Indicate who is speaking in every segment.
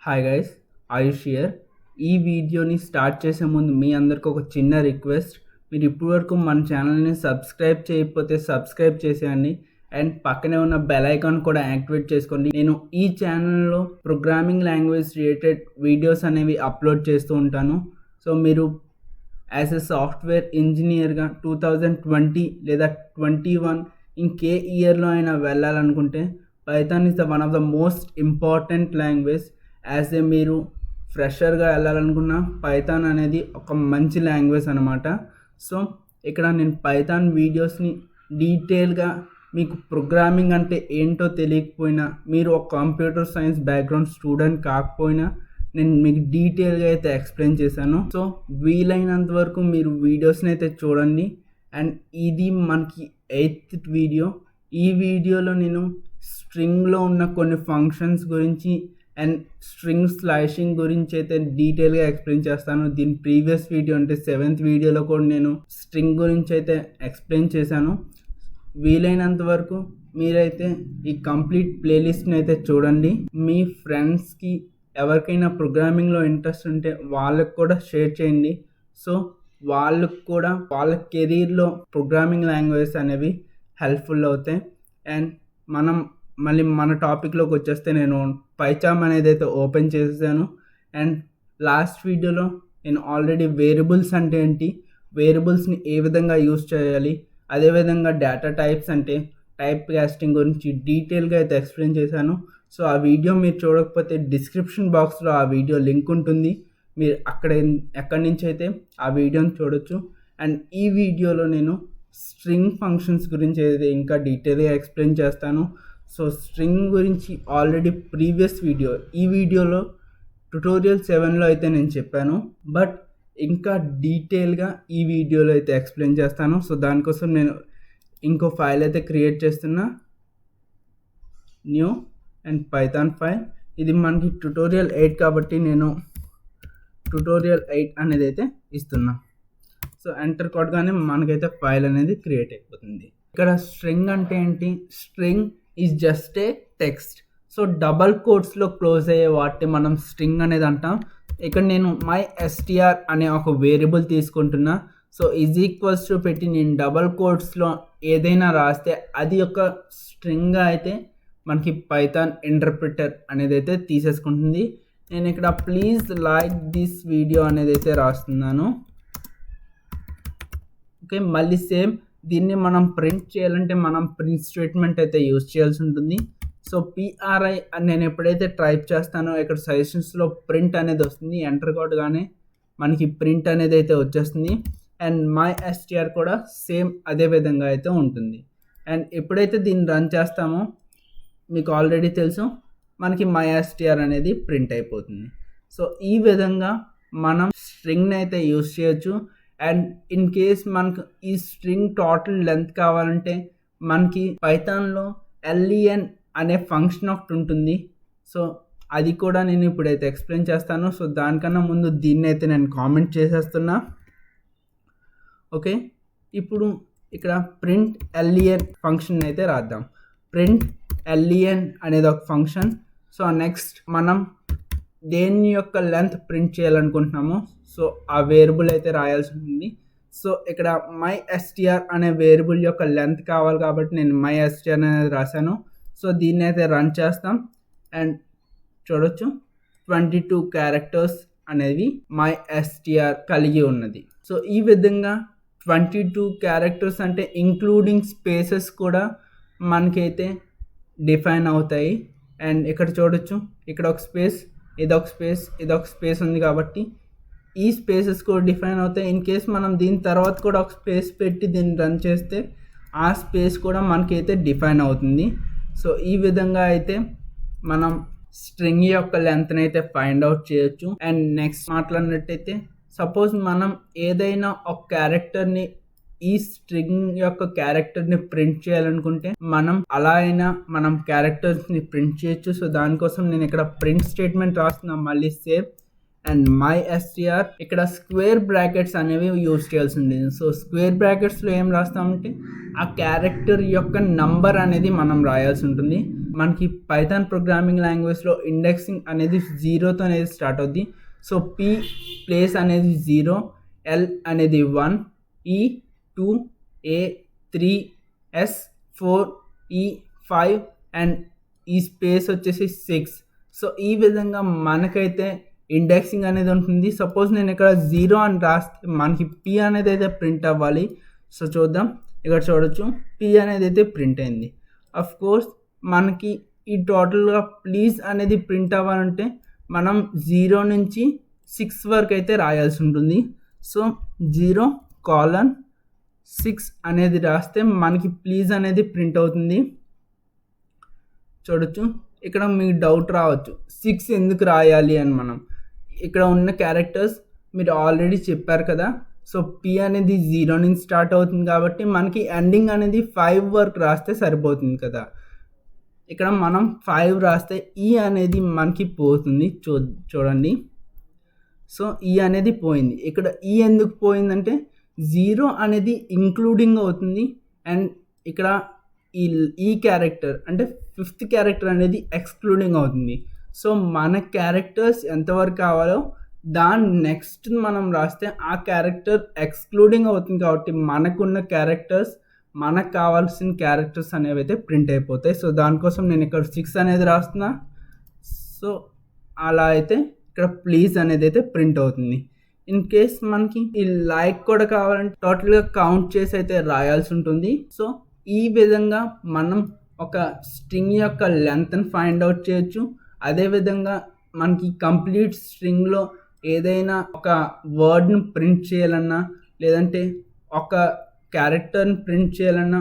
Speaker 1: Hi guys, Ayush here. ఈ వీడియోని start చేసే ముందు మీ అందరికి ఒక చిన్న రిక్వెస్ట్. మీరు ఇప్పటివరకు మన ఛానల్ని సబ్స్క్రైబ్ చేయకపోతే సబ్స్క్రైబ్ చేసేయండి అండ్ పక్కనే ఉన్న బెల్ ఐకాన్ కూడా యాక్టివేట్ చేసుకోండి. నేను ఈ ఛానల్లో ప్రోగ్రామింగ్ లాంగ్వేజ్ రిలేటెడ్ వీడియోస్ అనేవి అప్లోడ్ చేస్తూ ఉంటాను. సో మీరు యాజ్ ఎ సాఫ్ట్వేర్ ఇంజనీర్గా 2020 లేదా 21 ఇంకే ఇయర్లో అయినా వెళ్ళాలనుకుంటే Python is the one of the most important language. As a మీరు ఫ్రెషర్గా వెళ్ళాలనుకున్న పైథాన్ అనేది ఒక మంచి లాంగ్వేజ్ అనమాట. సో ఇక్కడ నేను పైథాన్ వీడియోస్ని డీటెయిల్గా మీకు ప్రోగ్రామింగ్ అంటే ఏంటో తెలియకపోయినా, మీరు ఒక కంప్యూటర్ సైన్స్ బ్యాక్గ్రౌండ్ స్టూడెంట్ కాకపోయినా నేను మీకు డీటెయిల్గా అయితే ఎక్స్ప్లెయిన్ చేశాను. సో వీలైనంత వరకు మీరు వీడియోస్ని అయితే చూడండి. అండ్ ఇది మనకి 8th వీడియో. ఈ వీడియోలో నేను స్ట్రింగ్లో ఉన్న కొన్ని ఫంక్షన్స్ గురించి అండ్ స్ట్రింగ్ స్లైషింగ్ గురించి అయితే డీటెయిల్గా ఎక్స్ప్లెయిన్ చేస్తాను. దీని ప్రీవియస్ వీడియో అంటే 7th వీడియోలో కూడా నేను స్ట్రింగ్ గురించి అయితే ఎక్స్ప్లెయిన్ చేశాను. వీలైనంత వరకు మీరైతే ఈ కంప్లీట్ ప్లేలిస్ట్ని అయితే చూడండి. మీ ఫ్రెండ్స్కి ఎవరికైనా ప్రోగ్రామింగ్లో ఇంట్రెస్ట్ ఉంటే వాళ్ళకు కూడా షేర్ చేయండి. సో వాళ్ళకు కూడా వాళ్ళ కెరీర్లో ప్రోగ్రామింగ్ లాంగ్వేజెస్ అనేవి హెల్ప్ఫుల్ అవుతాయి. అండ్ మళ్ళీ మన టాపిక్లోకి వచ్చేస్తే నేను పైచామ్ అనేది అయితే ఓపెన్ చేసేసాను. అండ్ లాస్ట్ వీడియోలో నేను ఆల్రెడీ వేరియబుల్స్ అంటే ఏంటి, వేరియబుల్స్ని ఏ విధంగా యూజ్ చేయాలి, అదేవిధంగా డేటా టైప్స్ అంటే టైప్ కాస్టింగ్ గురించి డీటెయిల్గా అయితే ఎక్స్ప్లెయిన్ చేశాను. సో ఆ వీడియో మీరు చూడకపోతే డిస్క్రిప్షన్ బాక్స్లో ఆ వీడియో లింక్ ఉంటుంది. మీరు ఎక్కడి నుంచి అయితే ఆ వీడియోని చూడొచ్చు. అండ్ ఈ వీడియోలో నేను స్ట్రింగ్ ఫంక్షన్స్ గురించి అయితే ఇంకా డీటెయిల్గా ఎక్స్ప్లెయిన్ చేస్తాను. సో స్ట్రింగ్ గురించి ఆల్రెడీ ప్రీవియస్ వీడియో, ఈ వీడియోలో ట్యుటోరియల్ 7లో అయితే నేను చెప్పాను, బట్ ఇంకా డీటెయిల్గా ఈ వీడియోలో అయితే ఎక్స్ప్లెయిన్ చేస్తాను. సో దానికోసం నేను ఇంకో ఫైల్ అయితే క్రియేట్ చేస్తున్నా, న్యూ అండ్ పైథాన్ ఫైల్. ఇది మనకి ట్యుటోరియల్ 8 కాబట్టి నేను ట్యుటోరియల్ 8 అనేది అయితే ఇస్తున్నా. సో ఎంటర్ కొట్టగానే మనకైతే ఫైల్ అనేది క్రియేట్ అయిపోతుంది. ఇక్కడ స్ట్రింగ్ అంటే ఏంటి, string is just a text. So double కోట్స్లో క్లోజ్ అయ్యే వాటిని మనం స్ట్రింగ్ అనేది అంటాం. ఇక్కడ నేను మై ఎస్టిఆర్ అనే ఒక వేరియబుల్ తీసుకుంటున్నా. సో ఈజ్ ఈక్వల్స్ టు పెట్టి నేను డబల్ కోట్స్లో ఏదైనా రాస్తే అది ఒక స్ట్రింగ్గా అయితే మనకి పైథాన్ ఇంటర్ప్రిటర్ అనేది అయితే తీసేసుకుంటుంది. నేను ఇక్కడ ప్లీజ్ లైక్ దిస్ వీడియో అనేది అయితే రాస్తున్నాను. ఓకే, మళ్ళీ సేమ్ దీన్ని మనం ప్రింట్ చేయాలంటే మనం ప్రింట్ స్టేట్మెంట్ అయితే యూజ్ చేయాల్సి ఉంటుంది. సో పిఆర్ఐ అని నేను ఎప్పుడైతే టైప్ చేస్తానో ఇక్కడ సజెషన్స్లో ప్రింట్ అనేది వస్తుంది. ఎంటర్ కొట్టగానే మనకి ప్రింట్ అనేది అయితే వచ్చేస్తుంది. అండ్ మై ఎస్టిఆర్ కూడా సేమ్ అదే విధంగా అయితే ఉంటుంది. అండ్ ఎప్పుడైతే దీన్ని రన్ చేస్తామో మీకు ఆల్రెడీ తెలుసు, మనకి మై ఎస్టిఆర్ అనేది ప్రింట్ అయిపోతుంది. సో ఈ విధంగా మనం స్ట్రింగ్ని అయితే యూజ్ చేయొచ్చు. అండ్ ఇన్ కేస్ మనకు ఈ స్ట్రింగ్ టోటల్ లెంత్ కావాలంటే మనకి పైథాన్లో లెన్ అనే ఫంక్షన్ ఒకటి ఉంటుంది. సో అది కూడా నేను ఇప్పుడైతే ఎక్స్ప్లెయిన్ చేస్తాను. సో దానికన్నా ముందు దీన్ని అయితే నేను కామెంట్ చేసేస్తున్నా. ఓకే, ఇప్పుడు ఇక్కడ ప్రింట్ లెన్ ఫంక్షన్ అయితే రాద్దాం. ప్రింట్ లెన్ అనేది ఒక ఫంక్షన్. సో నెక్స్ట్ మనం దేని యొక్క లెంత్ ప్రింట్ చేయాలనుకుంటున్నామో సో ఆ వేరియబుల్ అయితే రాయాల్సి ఉంటుంది. సో ఇక్కడ మై ఎస్టిఆర్ అనే వేరియబుల్ యొక్క లెంత్ కావాలి కాబట్టి నేను మై ఎస్టిఆర్ అనేది రాశాను. సో దీన్ని అయితే రన్ చేస్తాం. అండ్ చూడొచ్చు 22 క్యారెక్టర్స్ అనేవి మై ఎస్టిఆర్ కలిగి ఉన్నది. సో ఈ విధంగా 22 క్యారెక్టర్స్ అంటే ఇంక్లూడింగ్ స్పేసెస్ కూడా మనకైతే డిఫైన్ అవుతాయి. అండ్ ఇక్కడ చూడొచ్చు, ఇక్కడ ఒక స్పేస్, ఇదొక స్పేస్, ఇదొక స్పేస్ ఉంది కాబట్టి ఈ స్పేసెస్ కూడా డిఫైన్ అవుతాయి. ఇన్ కేస్ మనం దీని తర్వాత కూడా ఒక స్పేస్ పెట్టి దీన్ని రన్ చేస్తే ఆ స్పేస్ కూడా మనకైతే డిఫైన్ అవుతుంది. సో ఈ విధంగా అయితే మనం స్ట్రింగ్ యొక్క లెంత్ని అయితే ఫైండ్ అవుట్ చేయొచ్చు. అండ్ నెక్స్ట్ మాట్లాడినట్టయితే సపోజ్ మనం ఏదైనా ఒక క్యారెక్టర్ని, ఈ స్ట్రింగ్ యొక్క క్యారెక్టర్ని ప్రింట్ చేయాలనుకుంటే మనం అలా అయినా మనం క్యారెక్టర్స్ని ప్రింట్ చేయొచ్చు. సో దానికోసం నేను ఇక్కడ ప్రింట్ స్టేట్మెంట్ రాస్తున్నాను, మళ్ళీ సేవ్ అండ్ మై ఎస్టిఆర్. ఇక్కడ స్క్వేర్ బ్రాకెట్స్ అనేవి యూజ్ చేయాల్సి ఉంటుంది. సో స్క్వేర్ బ్రాకెట్స్లో ఏం రాస్తామంటే ఆ క్యారెక్టర్ యొక్క నంబర్ అనేది మనం రాయాల్సి ఉంటుంది. మనకి పైథాన్ ప్రోగ్రామింగ్ లాంగ్వేజ్లో ఇండెక్సింగ్ అనేది జీరోతో అనేది స్టార్ట్ అవుద్ది. సో పీ ప్లేస్ అనేది 0, ఎల్ అనేది 1, ఈ 2, ఏ 3, ఎస్ 4, ఈ 5 అండ్ ఈ స్పేస్ వచ్చేసి 6. సో ఈ విధంగా మనకైతే ఇండెక్సింగ్ అనేది ఉంటుంది. సపోజ్ నేను ఇక్కడ 0 అని రాస్తే మనకి పీ అనేది అయితే ప్రింట్ అవ్వాలి. సో చూద్దాం, ఇక్కడ చూడొచ్చు పీ అనేది అయితే ప్రింట్ అయింది. అఫ్ కోర్స్ మనకి ఈ టోటల్గా ప్లీజ్ అనేది ప్రింట్ అవ్వాలంటే మనం 0 నుంచి 6 వరకు అయితే రాయాల్సి ఉంటుంది. సో 0:6 అనేది రాస్తే మనకి ప్లీజ్ అనేది ప్రింట్ అవుతుంది. చూడొచ్చు, ఇక్కడ మీకు డౌట్ రావచ్చు 6 ఎందుకు రాయాలి అని. మనం ఇక్కడ ఉన్న క్యారెక్టర్స్ మీరు ఆల్రెడీ చెప్పారు కదా. సో పీ అనేది 0 నుంచి స్టార్ట్ అవుతుంది కాబట్టి మనకి ఎండింగ్ అనేది 5 వరకు రాస్తే సరిపోతుంది కదా. ఇక్కడ మనం 5 రాస్తే ఈ అనేది మనకి పోతుంది. చూడండి, సో ఈ అనేది పోయింది. ఇక్కడ ఈ ఎందుకు పోయిందంటే 0 అనేది ఇంక్లూడింగ్ అవుతుంది అండ్ ఇక్కడ ఈ క్యారెక్టర్ అంటే 5th క్యారెక్టర్ అనేది ఎక్స్క్లూడింగ్ అవుతుంది. సో మన క్యారెక్టర్స్ ఎంతవరకు కావాలో దాని నెక్స్ట్ మనం రాస్తే ఆ క్యారెక్టర్ ఎక్స్క్లూడింగ్ అవుతుంది కాబట్టి మనకున్న క్యారెక్టర్స్, మనకు కావాల్సిన క్యారెక్టర్స్ అనేవి అయితే ప్రింట్ అయిపోతాయి. సో దానికోసం నేను ఇక్కడ 6 అనేది రాస్తున్నా. సో అలా అయితే ఇక్కడ ప్లీజ్ అనేది అయితే ప్రింట్ అవుతుంది. ఇన్ కేస్ మనకి ఈ లైక్ కూడా కావాలంటే టోటల్గా కౌంట్ చేసి అయితే రాయాల్సి ఉంటుంది. సో ఈ విధంగా మనం ఒక స్ట్రింగ్ యొక్క లెంత్ని ఫైండ్ అవుట్ చేయొచ్చు. అదేవిధంగా మనకి కంప్లీట్ స్ట్రింగ్లో ఏదైనా ఒక వర్డ్ని ప్రింట్ చేయాలన్నా లేదంటే ఒక క్యారెక్టర్ని ప్రింట్ చేయాలన్నా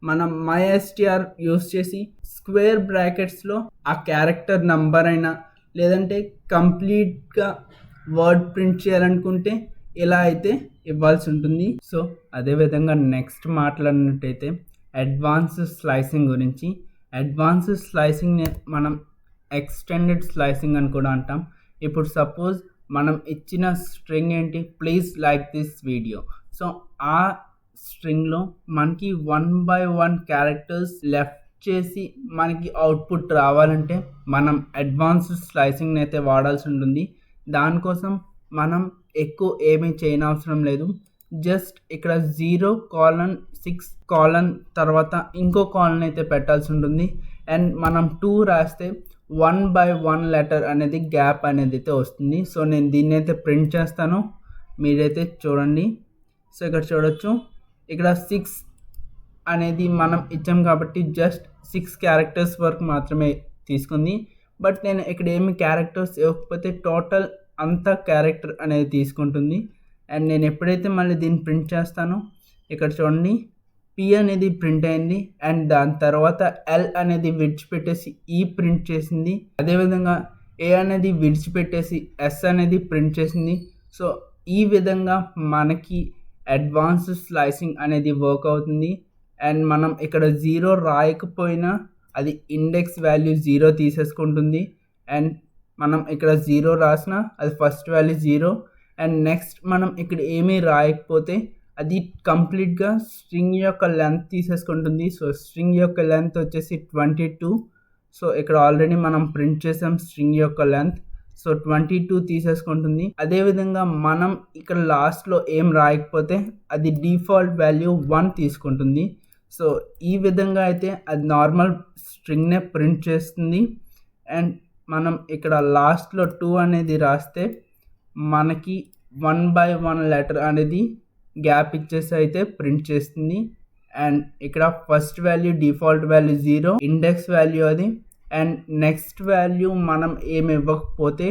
Speaker 1: మనం MyStr యూస్ చేసి స్క్వేర్ బ్రాకెట్స్లో ఆ క్యారెక్టర్ నంబర్ అయినా లేదంటే కంప్లీట్గా వర్డ్ ప్రింట్ చేయాలనుకుంటే ఇలా అయితే ఇవ్వాల్సి ఉంటుంది. సో అదేవిధంగా నెక్స్ట్ మాట్లాడినట్టయితే అడ్వాన్స్డ్ స్లైసింగ్ గురించి. అడ్వాన్స్డ్ స్లైసింగ్ని మనం ఎక్స్టెండెడ్ స్లైసింగ్ అని కూడా అంటాం. ఇప్పుడు సపోజ్ మనం ఇచ్చిన స్ట్రింగ్ ఏంటి, please like this video. So ఆ స్ట్రింగ్లో మనకి 1/1 క్యారెక్టర్స్ లెఫ్ట్ చేసి మనకి అవుట్పుట్ రావాలంటే మనం అడ్వాన్స్డ్ స్లైసింగ్ని అయితే వాడాల్సి ఉంటుంది. దానికోసం మనం ఎక్కువ ఏమీ చేయనవసరం లేదు. జస్ట్ ఇక్కడ 0:6 తర్వాత ఇంకో కాలన్ అయితే పెట్టాల్సి ఉంటుంది అండ్ మనం 2 రాస్తే 1/1 లెటర్ అనేది గ్యాప్ అనేది అయితే వస్తుంది. సో నేను దీన్ని అయితే ప్రింట్ చేస్తాను, మీరైతే చూడండి. సో ఇక్కడ చూడొచ్చు, ఇక్కడ 6 అనేది మనం ఇచ్చాం కాబట్టి జస్ట్ 6 క్యారెక్టర్స్ వరకు మాత్రమే తీసుకుంది. బట్ నేను ఇక్కడ ఏమి క్యారెక్టర్స్ ఇవ్వకపోతే టోటల్ అంతా క్యారెక్టర్ అనేది తీసుకుంటుంది. అండ్ నేను ఎప్పుడైతే మళ్ళీ దీన్ని ప్రింట్ చేస్తానో ఇక్కడ చూడండి పి అనేది ప్రింట్ అయింది అండ్ దాని తర్వాత ఎల్ అనేది విడిచిపెట్టేసి ఈ ప్రింట్ చేసింది. అదేవిధంగా ఏ అనేది విడిచిపెట్టేసి ఎస్ అనేది ప్రింట్ చేసింది. సో ఈ విధంగా మనకి అడ్వాన్స్డ్ స్లైసింగ్ అనేది వర్క్ అవుతుంది. అండ్ మనం ఇక్కడ 0 రాయకపోయినా అది ఇండెక్స్ వాల్యూ 0 తీసేసుకుంటుంది. అండ్ మనం ఇక్కడ 0 రాసినా అది ఫస్ట్ వాల్యూ 0. అండ్ నెక్స్ట్ మనం ఇక్కడ ఏమీ రాయకపోతే అది కంప్లీట్గా స్ట్రింగ్ యొక్క లెంత్ తీసేసుకుంటుంది. సో స్ట్రింగ్ యొక్క లెంత్ వచ్చేసి 22. సో ఇక్కడ ఆల్రెడీ మనం ప్రింట్ చేసాం స్ట్రింగ్ యొక్క లెంత్. సో 22 తీసేసుకుంటుంది. అదేవిధంగా మనం ఇక్కడ లాస్ట్లో ఏం రాయకపోతే అది డిఫాల్ట్ వాల్యూ 1 తీసుకుంటుంది. సో ఈ విధంగా అయితే అది నార్మల్ స్ట్రింగ్నే ప్రింట్ చేస్తుంది. అండ్ మనం ఇక్కడ లాస్ట్లో 2 అనేది రాస్తే మనకి 1/1 లెటర్ అనేది గ్యాప్ ఇచ్చేసి అయితే ప్రింట్ చేస్తుంది. అండ్ ఇక్కడ first value default value 0, index value అది. అండ్ నెక్స్ట్ వాల్యూ మనం ఏమి ఇవ్వకపోతే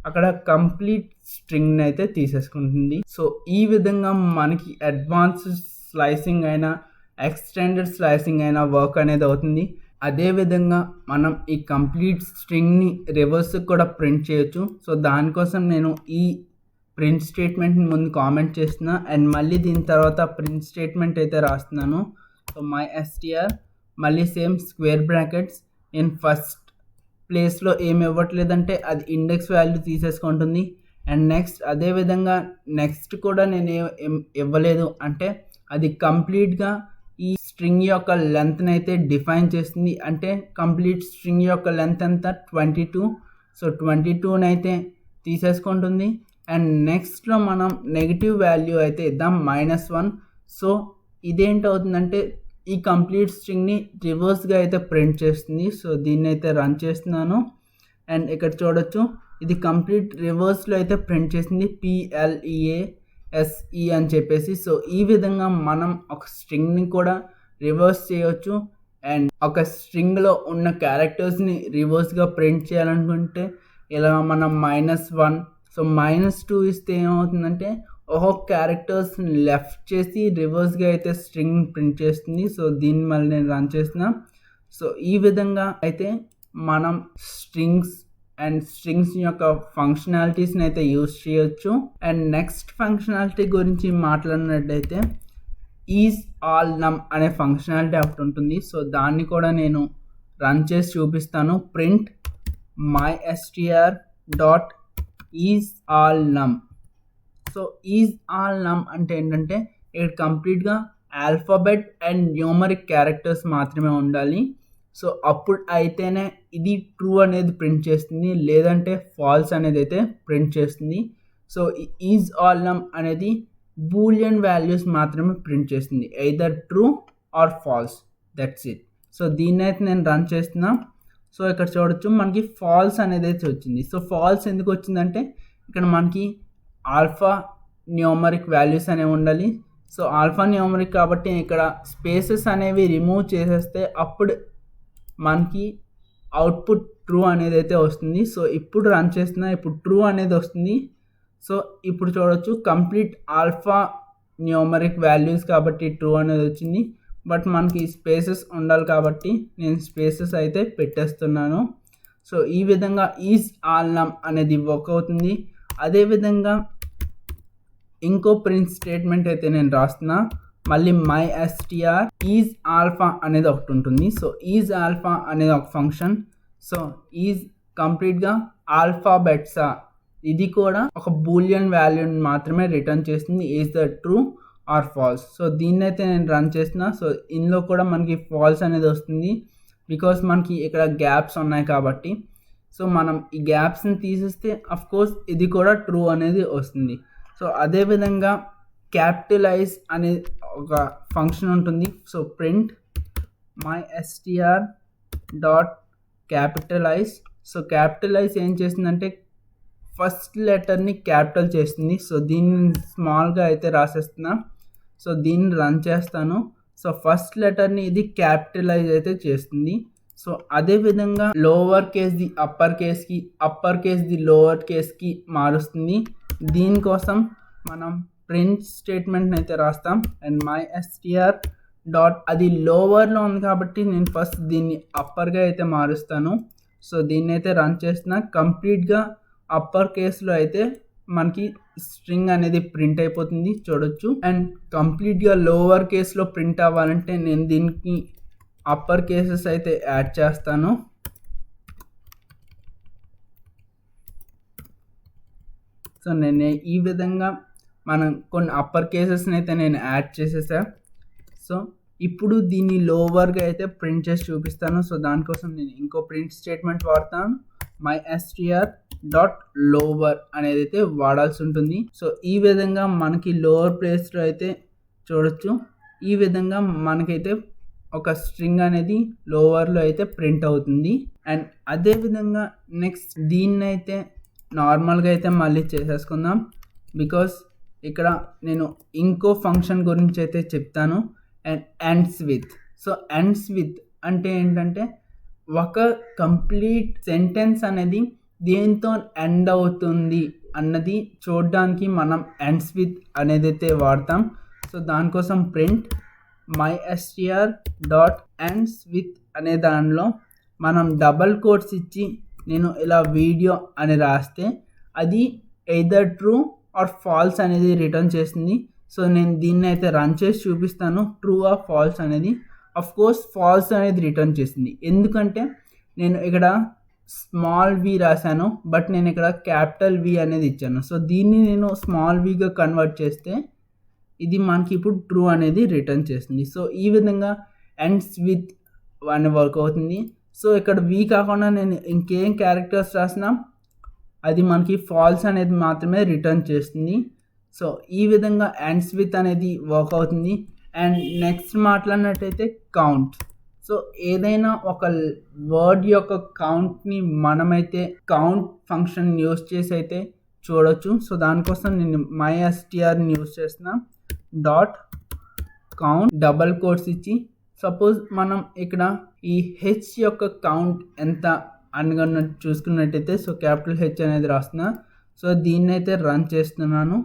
Speaker 1: అక్కడ కంప్లీట్ స్ట్రింగ్ని అయితే తీసేసుకుంటుంది. సో ఈ విధంగా మనకి అడ్వాన్స్డ్ స్లైసింగ్ అయినా ఎక్స్టెండెడ్ స్లైసింగ్ అయినా వర్క్ అనేది అవుతుంది. అదేవిధంగా మనం ఈ కంప్లీట్ స్ట్రింగ్ని రివర్స్ కూడా ప్రింట్ చేయొచ్చు. సో దానికోసం నేను ఈ ప్రింట్ స్టేట్మెంట్ని ముందు కామెంట్ చేస్తున్నా అండ్ మళ్ళీ దీని తర్వాత ప్రింట్ స్టేట్మెంట్ అయితే రాస్తున్నాను. సో MyStr మళ్ళీ same square brackets in first ప్లేస్లో ఏమి ఇవ్వట్లేదంటే అది ఇండెక్స్ వాల్యూ తీసేసుకుంటుంది. అండ్ నెక్స్ట్ అదేవిధంగా నెక్స్ట్ కూడా నేను ఇవ్వలేదు అంటే అది కంప్లీట్గా ఈ స్ట్రింగ్ యొక్క లెంత్ని అయితే డిఫైన్ చేస్తుంది. అంటే కంప్లీట్ స్ట్రింగ్ యొక్క లెంత్ ఎంత 22. సో 22ని అయితే తీసేసుకుంటుంది. అండ్ నెక్స్ట్లో మనం నెగిటివ్ వాల్యూ అయితే ఇద్దాం -1. సో ఇదేంటవుతుందంటే ఈ కంప్లీట్ స్ట్రింగ్ని రివర్స్గా అయితే ప్రింట్ చేస్తుంది. సో దీన్ని అయితే రన్ చేస్తున్నాను. అండ్ ఇక్కడ చూడొచ్చు ఇది కంప్లీట్ రివర్స్లో అయితే ప్రింట్ చేసింది PLEASE అని చెప్పేసి. సో ఈ విధంగా మనం ఒక స్ట్రింగ్ని కూడా రివర్స్ చేయొచ్చు. అండ్ ఒక స్ట్రింగ్లో ఉన్న క్యారెక్టర్స్ని రివర్స్గా ప్రింట్ చేయాలనుకుంటే ఇలా మనం -1 సో -2 ఇస్తే ఏమవుతుందంటే ఒక్కొక్క క్యారెక్టర్స్ని లెఫ్ట్ చేసి రివర్స్గా అయితే స్ట్రింగ్ ప్రింట్ చేస్తుంది. సో దీన్ని మళ్ళీ నేను రన్ చేస్తున్నా. సో ఈ విధంగా అయితే మనం స్ట్రింగ్స్ యొక్క ఫంక్షనాలిటీస్ని అయితే యూజ్ చేయొచ్చు. అండ్ నెక్స్ట్ ఫంక్షనాలిటీ గురించి మాట్లాడినట్టయితే ఈజ్ ఆల్ నమ్ అనే ఫంక్షనాలిటీ ఒకటి ఉంటుంది. సో దాన్ని కూడా నేను రన్ చేసి చూపిస్తాను. Print mystr dot is all నమ్. సో ఈజ్ ఆల్ నమ్ అంటే ఏంటంటే ఇక్కడ కంప్లీట్గా ఆల్ఫాబెట్ అండ్ న్యూమరిక్ క్యారెక్టర్స్ మాత్రమే ఉండాలి. సో అప్పుడు అయితేనే ఇది ట్రూ అనేది ప్రింట్ చేస్తుంది, లేదంటే ఫాల్స్ అనేది అయితే ప్రింట్ చేస్తుంది. సో ఈజ్ ఆల్ నమ్ అనేది బూలియన్ వాల్యూస్ మాత్రమే ప్రింట్ చేస్తుంది, either true or false, that's it. So దీన్ని అయితే నేను రన్ చేస్తున్నా. సో ఇక్కడ చూడొచ్చు మనకి ఫాల్స్ అనేది అయితే వచ్చింది. సో ఫాల్స్ ఎందుకు వచ్చిందంటే ఇక్కడ మనకి ఆల్ఫా న్యూమరిక్ వాల్యూస్ అనేవి ఉండాలి. సో ఆల్ఫా న్యూమరిక్ కాబట్టి ఇక్కడ స్పేసెస్ అనేవి రిమూవ్ చేసేస్తే అప్పుడు మనకి అవుట్పుట్ ట్రూ అనేది అయితే వస్తుంది. సో ఇప్పుడు రన్ చేస్తున్నా, ఇప్పుడు ట్రూ అనేది వస్తుంది. సో ఇప్పుడు చూడొచ్చు కంప్లీట్ ఆల్ఫా న్యూమరిక్ వాల్యూస్ కాబట్టి ట్రూ అనేది వచ్చింది. బట్ మనకి స్పేసెస్ ఉండాలి కాబట్టి నేను స్పేసెస్ అయితే పెట్టేస్తున్నాను. సో ఈ విధంగా ఈజ్ ఆల్ నమ్ అనేది వర్క్ అవుతుంది. అదేవిధంగా ఇంకో ప్రింట్ స్టేట్మెంట్ అయితే నేను రాస్తున్నా. మళ్ళీ mystr ఈజ్ ఆల్ఫా అనేది ఒకటి ఉంటుంది. సో ఈజ్ ఆల్ఫా అనేది ఒక ఫంక్షన్. సో ఈజ్ కంప్లీట్గా ఆల్ఫాబెట్సా, ఇది కూడా ఒక బూలియన్ వాల్యూని మాత్రమే రిటర్న్ చేస్తుంది, is the true or false. So దీన్ని అయితే నేను రన్ చేస్తున్నా. సో ఇందులో కూడా మనకి ఫాల్స్ అనేది వస్తుంది, బికాస్ మనకి ఇక్కడ గ్యాప్స్ ఉన్నాయి కాబట్టి. సో మనం ఈ గ్యాప్స్ని తీసేస్తే అఫ్కోర్స్ ఇది కూడా ట్రూ అనేది వస్తుంది. సో అదేవిధంగా క్యాపిటలైజ్ అనే ఒక ఫంక్షన్ ఉంటుంది. So print mystr dot capitalise. So capitalise ఏం చేస్తుందంటే ఫస్ట్ లెటర్ని క్యాపిటల్ చేస్తుంది. సో దీన్ని స్మాల్గా అయితే రాసేస్తున్నా. సో దీన్ని రన్ చేస్తాను. సో ఫస్ట్ లెటర్ని ఇది క్యాపిటలైజ్ అయితే చేస్తుంది. సో అదేవిధంగా లోవర్ కేస్ది అప్పర్ కేస్కి, అప్పర్ కేస్ది లోవర్ కేస్కి మారుస్తుంది. దీనికోసం మనం ప్రింట్ స్టేట్మెంట్ని అయితే రాస్తాం. అండ్ mystr డాట్ అది లోవర్లో ఉంది కాబట్టి నేను ఫస్ట్ దీన్ని అప్పర్గా అయితే మారుస్తాను. సో దీన్ని అయితే రన్ చేస్తున్నా. కంప్లీట్గా అప్పర్ కేస్లో అయితే మనకి స్ట్రింగ్ అనేది ప్రింట్ అయిపోతుంది, చూడొచ్చు. అండ్ కంప్లీట్గా లోవర్ కేస్లో ప్రింట్ అవ్వాలంటే నేను దీనికి అప్పర్ కేసెస్ అయితే యాడ్ చేస్తాను. సో నేను ఈ విధంగా మనం కొన్ని అప్పర్ కేసెస్ని అయితే నేను యాడ్ చేసేసా. సో ఇప్పుడు దీన్ని లోవర్గా అయితే ప్రింట్ చేసి చూపిస్తాను. సో దానికోసం నేను ఇంకో ప్రింట్ స్టేట్మెంట్ వాడతాను. mystr డాట్ లోవర్ అనేది అయితే వాడాల్సి ఉంటుంది. సో ఈ విధంగా మనకి లోవర్ ప్లేస్లో అయితే చూడొచ్చు. ఈ విధంగా మనకైతే ఒక స్ట్రింగ్ అనేది లోవర్లో అయితే ప్రింట్ అవుతుంది. అండ్ అదేవిధంగా నెక్స్ట్ దీన్ని అయితే నార్మల్గా అయితే మళ్ళీ చేసేసుకుందాం, బికాస్ ఇక్కడ నేను ఇంకో ఫంక్షన్ గురించి అయితే చెప్తాను. And ends with. So ends with అంటే ఏంటంటే ఒక కంప్లీట్ సెంటెన్స్ అనేది దేంతో ఎండ్ అవుతుంది అన్నది చూడడానికి మనం ఎండ్స్ విత్ అనేది అయితే వాడతాం. సో దానికోసం print mystr dot ends with అనే దానిలో మనం డబల్ కోట్స్ ఇచ్చి నేను ఇలా వీడియో అని రాస్తే అది ఎయిదర్ ట్రూ ఆర్ ఫాల్స్ అనేది రిటర్న్ చేస్తుంది. సో నేను దీన్ని అయితే రన్ చేసి చూపిస్తాను. ట్రూ ఆర్ ఫాల్స్ అనేది కోర్స్ ఫాల్స్ అనేది రిటర్న్ చేసింది, ఎందుకంటే నేను ఇక్కడ స్మాల్ వి రాశాను, బట్ నేను ఇక్కడ క్యాపిటల్ వి అనేది ఇచ్చాను. సో దీన్ని నేను స్మాల్ విగా కన్వర్ట్ చేస్తే ఇది మనకి ఇప్పుడు ట్రూ అనేది రిటర్న్ చేస్తుంది. సో ఈ విధంగా ఎండ్స్ విత్ అని వర్క్ అవుతుంది. సో ఇక్కడ వి కాకుండా నేను ఇంకేం క్యారెక్టర్స్ రాసినా అది మనకి ఫాల్స్ అనేది మాత్రమే రిటర్న్ చేస్తుంది. సో ఈ విధంగా ఎండ్స్ విత్ అనేది వర్క్ అవుతుంది. అండ్ నెక్స్ట్ మాట్లాడినట్టయితే కౌంట్. సో ఏదైనా ఒక వర్డ్ యొక్క కౌంట్ని మనమైతే కౌంట్ ఫంక్షన్ యూస్ చేసి అయితే చూడొచ్చు. సో దానికోసం నేను mystrని యూస్ చేస్తున్నా. డాట్ కౌంట్ డబల్ కోట్స్ ఇచ్చి సపోజ్ మనం ఇక్కడ ఈ హెచ్ యొక్క కౌంట్ ఎంత అనగా చూసుకున్నట్టయితే సో క్యాపిటల్ హెచ్ అనేది రాస్తున్నా. సో దీన్ని అయితే రన్ చేస్తున్నాను.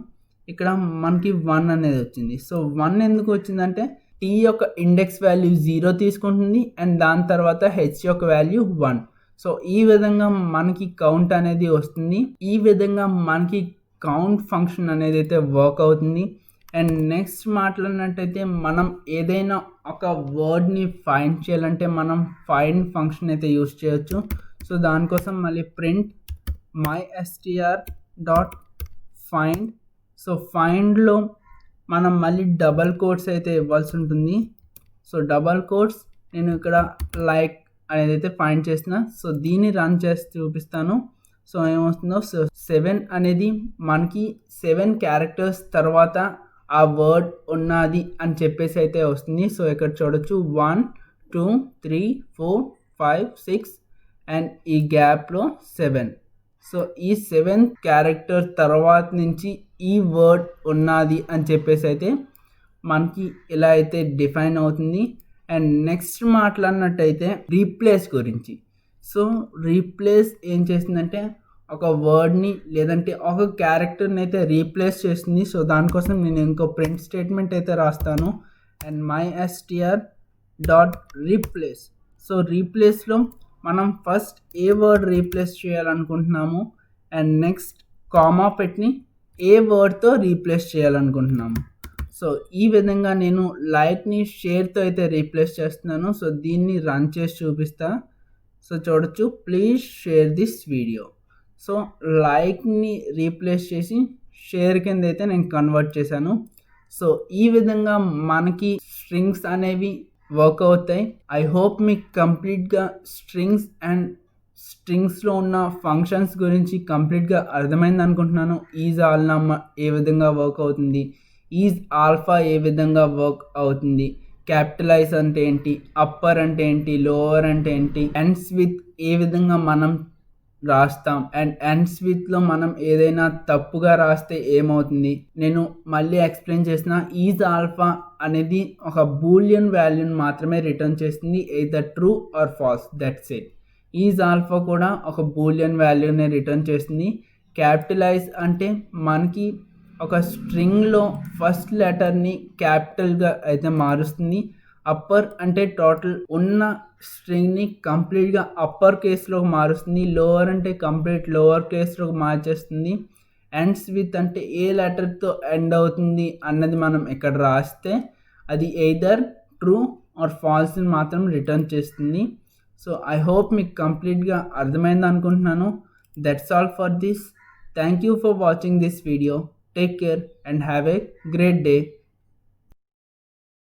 Speaker 1: ఇక్కడ మనకి 1 అనేది వచ్చింది. సో 1 ఎందుకు వచ్చిందంటే టీ యొక్క ఇండెక్స్ వాల్యూ 0 తీసుకుంటుంది అండ్ దాని తర్వాత హెచ్ యొక్క వాల్యూ 1. సో ఈ విధంగా మనకి కౌంట్ అనేది వస్తుంది. ఈ విధంగా మనకి కౌంట్ ఫంక్షన్ అనేది అయితే వర్క్ అవుతుంది. అండ్ నెక్స్ట్ మాట్లాడినట్టయితే మనం ఏదైనా ఒక వర్డ్ని ఫైండ్ చేయాలంటే మనం ఫైండ్ ఫంక్షన్ అయితే యూస్ చేయొచ్చు. సో దానికోసం మళ్ళీ print mystr dot find. So ఫైండ్లో మనం మళ్ళీ డబల్ కోట్స్ అయితే ఇవ్వాల్సి ఉంటుంది. సో డబల్ కోట్స్ నేను ఇక్కడ లైక్ అనేది అయితే ఫైండ్ చేసిన. సో దీన్ని రన్ చేసి చూపిస్తాను. సో ఏమొస్తుందో సో 7 అనేది మనకి 7 క్యారెక్టర్స్ తర్వాత ఆ వర్డ్ ఉన్నది అని చెప్పేసి అయితే వస్తుంది. సో ఇక్కడ చూడొచ్చు 1 2 3 4 5 6 అండ్ ఈ గ్యాప్లో 7. సో ఈ 7 క్యారెక్టర్ తర్వాత నుంచి ఈ వర్డ్ ఉన్నది అని చెప్పేసి అయితే మనకి ఇలా అయితే డిఫైన్ అవుతుంది. అండ్ నెక్స్ట్ మాట్లాడినట్టయితే రీప్లేస్ గురించి. సో రీప్లేస్ ఏం చేస్తుందంటే ఒక వర్డ్ని లేదంటే ఒక క్యారెక్టర్ని అయితే రీప్లేస్ చేస్తుంది. సో దానికోసం నేను ఇంకో ప్రింట్ స్టేట్మెంట్ అయితే రాస్తాను. And mystr dot replace. So రీప్లేస్లో మనం ఫస్ట్ ఏ వర్డ్ రీప్లేస్ చేయాలనుకుంటున్నాము అండ్ నెక్స్ట్ కామా పెట్టి ఏ వర్డ్తో రీప్లేస్ చేయాలనుకుంటున్నాము. సో ఈ విధంగా నేను లైక్ని షేర్తో అయితే రీప్లేస్ చేస్తున్నాను. సో దీన్ని రన్ చేసి చూపిస్తా. సో చూడొచ్చు please share this video. So లైక్ని రీప్లేస్ చేసి షేర్ కింద అయితే నేను కన్వర్ట్ చేశాను. సో ఈ విధంగా మనకి స్ట్రింగ్స్ అనేవి వర్క్ అవుతాయి. ఐ హోప్ మీకు కంప్లీట్గా స్ట్రింగ్స్ అండ్ స్ట్రింగ్స్లో ఉన్న ఫంక్షన్స్ గురించి కంప్లీట్గా అర్థమైంది అనుకుంటున్నాను. ఈజ్ ఆల్నమ్ ఏ విధంగా వర్క్ అవుతుంది, ఈజ్ ఆల్ఫా ఏ విధంగా వర్క్ అవుతుంది, క్యాపిటలైజ్ అంటే ఏంటి, అప్పర్ అంటే ఏంటి, లోవర్ అంటే ఏంటి, ఎండ్స్ విత్ ఏ విధంగా మనం రాస్తాం అండ్ ఎండ్స్ విత్లో మనం ఏదైనా తప్పుగా రాస్తే ఏమవుతుంది నేను మళ్ళీ ఎక్స్ప్లెయిన్ చేసిన. ఈజ్ ఆల్ఫా అనేది ఒక బూలియన్ వాల్యూని మాత్రమే రిటర్న్ చేస్తుంది, either true or false, that's it. Isalpha కూడా ఒక బూలియన్ వాల్యూని రిటర్న్ చేస్తుంది. క్యాపిటలైజ్ అంటే మనకి ఒక స్ట్రింగ్లో ఫస్ట్ లెటర్ని క్యాపిటల్గా అయితే మారుస్తుంది. అప్పర్ అంటే టోటల్ ఉన్న స్ట్రింగ్ని కంప్లీట్గా అప్పర్ కేస్లోకి మారుస్తుంది. లోవర్ అంటే కంప్లీట్ లోవర్ కేస్లోకి మార్చేస్తుంది. ఎండ్స్ విత్ అంటే ఏ లెటర్తో ఎండ్ అవుతుంది అన్నది మనం ఇక్కడ రాస్తే అది ఎయిదర్ ట్రూ ఆర్ ఫాల్స్ని మాత్రం రిటర్న్ చేస్తుంది. సో ఐ హోప్ మీకు కంప్లీట్గా అర్థమైంది అనుకుంటున్నాను. That's all for this. Thank you for watching this video. Take care and have a great day.